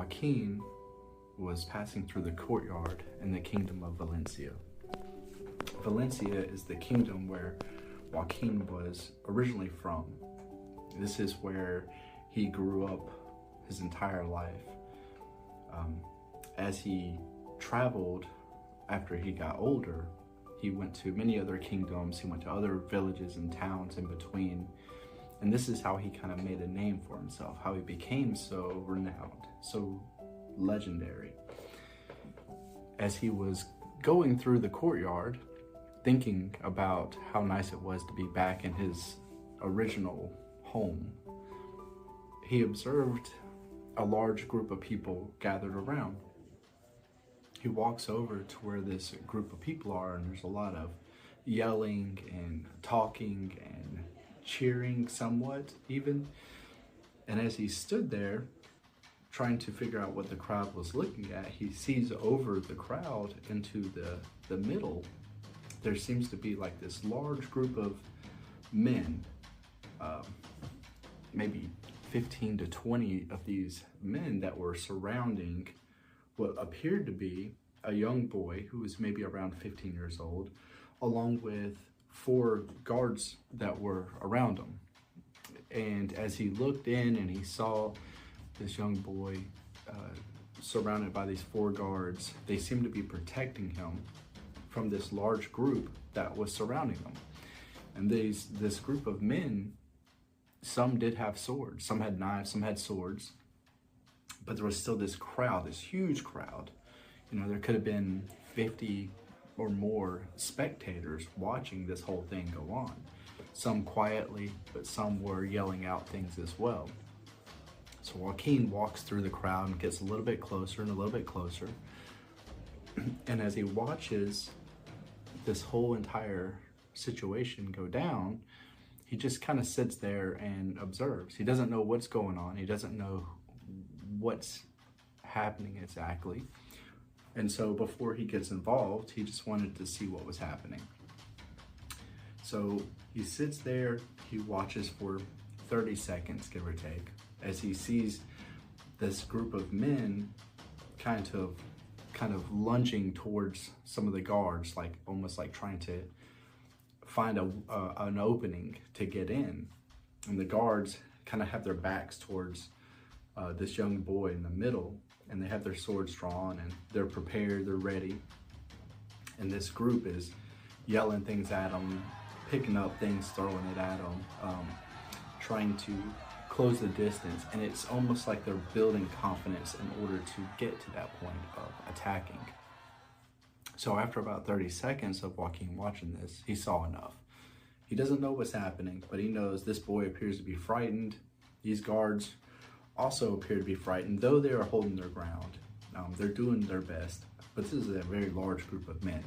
Waukeen was passing through the courtyard in the kingdom of Valencia. Valencia is the kingdom where Waukeen was originally from. This is where he grew up his entire life. As he traveled after he got older, he went to many other kingdoms, he went to other villages and towns in between. And this is how he kind of made a name for himself, how he became so renowned, so legendary. As he was going through the courtyard, thinking about how nice it was to be back in his original home, he observed a large group of people gathered around. He walks over to where this group of people are, and there's a lot of yelling and talking and cheering somewhat even. And as he stood there trying to figure out what the crowd was looking at, he sees over the crowd into the middle. There seems to be like this large group of men, maybe 15 to 20 of these men that were surrounding what appeared to be a young boy who was maybe around 15 years old, along with 4 guards that were around him. And as he looked in and he saw this young boy surrounded by these 4 guards, they seemed to be protecting him from this large group that was surrounding him. And this group of men, some did have swords, some had knives, some had swords, but there was still this crowd, this huge crowd. You know, there could have been 50 or more spectators watching this whole thing go on. Some quietly, but some were yelling out things as well. So Waukeen walks through the crowd and gets a little bit closer and a little bit closer. And as he watches this whole entire situation go down, he just kind of sits there and observes. He doesn't know what's going on. He doesn't know what's happening exactly. And so before he gets involved, he just wanted to see what was happening. So he sits there, he watches for 30 seconds, give or take, as he sees this group of men kind of lunging towards some of the guards, like almost like trying to find an opening to get in. And the guards kind of have their backs towards this young boy in the middle, and they have their swords drawn and they're prepared, they're ready. And this group is yelling things at them, picking up things, throwing it at them, trying to close the distance. And it's almost like they're building confidence in order to get to that point of attacking. So after about 30 seconds of Waukeen watching this, he saw enough. He doesn't know what's happening, but he knows this boy appears to be frightened. These guards also appear to be frightened, though they are holding their ground. They're doing their best, but this is a very large group of men.